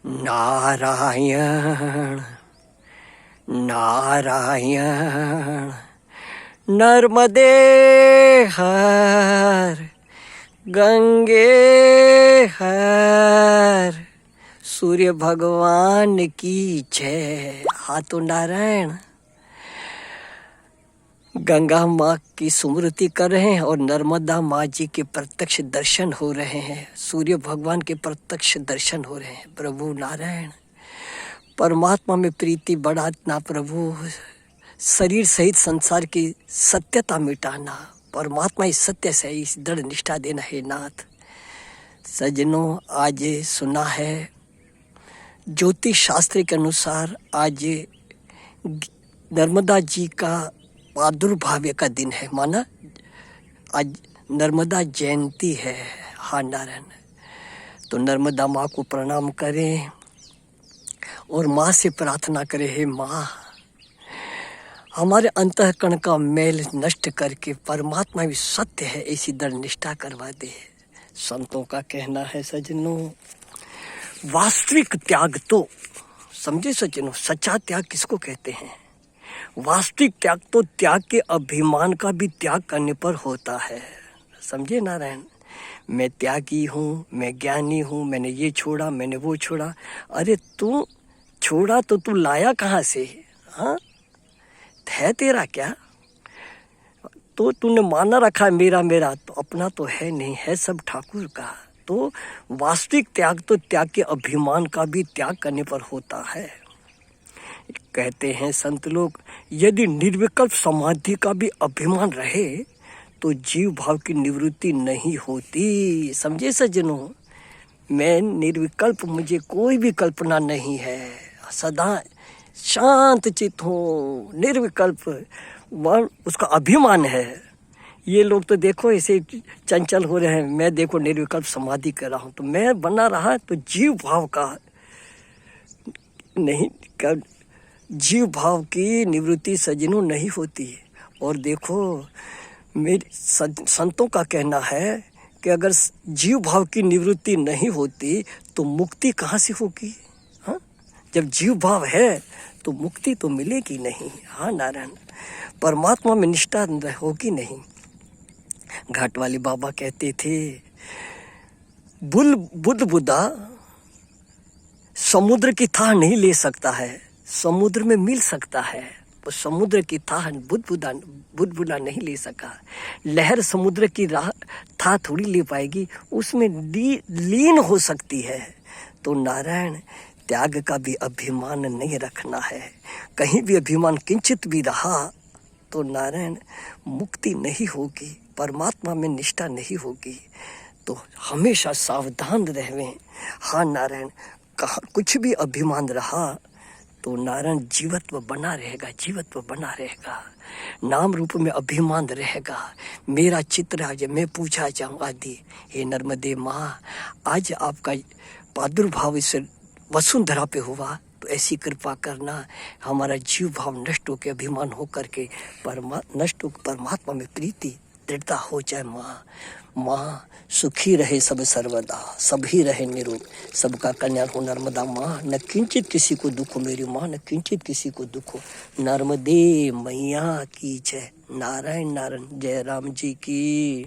नारायण नारायण नर्मदे हर गंगे हर सूर्य भगवान की जय। हाँ तो नारायण गंगा माँ की स्मृति कर रहे हैं और नर्मदा माँ जी के प्रत्यक्ष दर्शन हो रहे हैं। सूर्य भगवान के प्रत्यक्ष दर्शन हो रहे हैं। प्रभु नारायण परमात्मा में प्रीति बढ़ाना, प्रभु शरीर सहित संसार की सत्यता मिटाना, परमात्मा इस सत्य से इस दृढ़ निष्ठा देना है। नाथ सज्जनों, आज सुना है ज्योतिष शास्त्र के अनुसार आज नर्मदा जी का प्रादुर्भाव का दिन है। माना आज नर्मदा जयंती है। हाँ नारायण, तो नर्मदा माँ को प्रणाम करें और माँ से प्रार्थना करें, हे माँ हमारे अंतःकरण का मेल नष्ट करके परमात्मा भी सत्य है ऐसी दृढ़ निष्ठा करवा दे। संतों का कहना है सज्जनों, वास्तविक त्याग तो समझे सज्जनों, सच्चा त्याग किसको कहते हैं? वास्तविक त्याग तो त्याग के अभिमान का भी त्याग करने पर होता है। समझे नारायण, मैं त्यागी हूँ, मैं ज्ञानी हूँ, मैंने ये छोड़ा, मैंने वो छोड़ा। अरे तू छोड़ा तो तू लाया कहाँ से? हाँ है तेरा क्या? तो तूने माना रखा मेरा मेरा, तो अपना तो है नहीं, है सब ठाकुर का। तो वास्तविक त्याग तो त्याग के अभिमान का भी त्याग करने पर होता है। कहते हैं संत लोग, यदि निर्विकल्प समाधि का भी अभिमान रहे तो जीव भाव की निवृत्ति नहीं होती। समझे सज्जनों, मैं निर्विकल्प, मुझे कोई भी कल्पना नहीं है, सदा शांत चित्त हूँ, निर्विकल्प, वह उसका अभिमान है। ये लोग तो देखो ऐसे चंचल हो रहे हैं, मैं देखो निर्विकल्प समाधि कर रहा हूँ, तो मैं बना रहा तो जीव भाव का नहीं कर, जीव भाव की निवृत्ति सज्जनों नहीं होती। और देखो मेरे संतों का कहना है कि अगर जीव भाव की निवृत्ति नहीं होती तो मुक्ति कहाँ से होगी? हाँ, जब जीव भाव है तो मुक्ति तो मिलेगी नहीं। हाँ नारायण, परमात्मा में निष्ठा होगी नहीं। घाट वाले बाबा कहते थे, बुद्धा समुद्र की थाह नहीं ले सकता है, समुद्र में मिल सकता है। तो समुद्र की थाह बुद्ध नहीं ले सका। लहर समुद्र की थाह थोड़ी ले पाएगी, उसमें लीन हो सकती है। तो नारायण त्याग का भी अभिमान नहीं रखना है। कहीं भी अभिमान किंचित भी रहा तो नारायण मुक्ति नहीं होगी, परमात्मा में निष्ठा नहीं होगी। तो हमेशा सावधान रहें। हाँ नारायण, कहाँ कुछ भी अभिमान रहा तो नारायण जीवत्व बना रहेगा, जीवत्व बना रहेगा, नाम रूप में अभिमान रहेगा। मेरा चित्र आज मैं पूछा जाऊँ आदि। हे नर्मदे माँ, आज आपका प्रादुर्भाव इस वसुंधरा पे हुआ तो ऐसी कृपा करना, हमारा जीव भाव नष्ट होकर अभिमान हो करके नष्ट होकर परमात्मा में प्रीति दृढ़ता हो जाए। माँ सुखी रहे सब सर्वदा, सभी रहे निरोग, सबका कल्याण हो। नर्मदा माँ न किंचित किसी को दुख हो, मेरी माँ न किंचित किसी को दुख हो। नर्मदे मैया की जय। नारायण नारायण, जय राम जी की।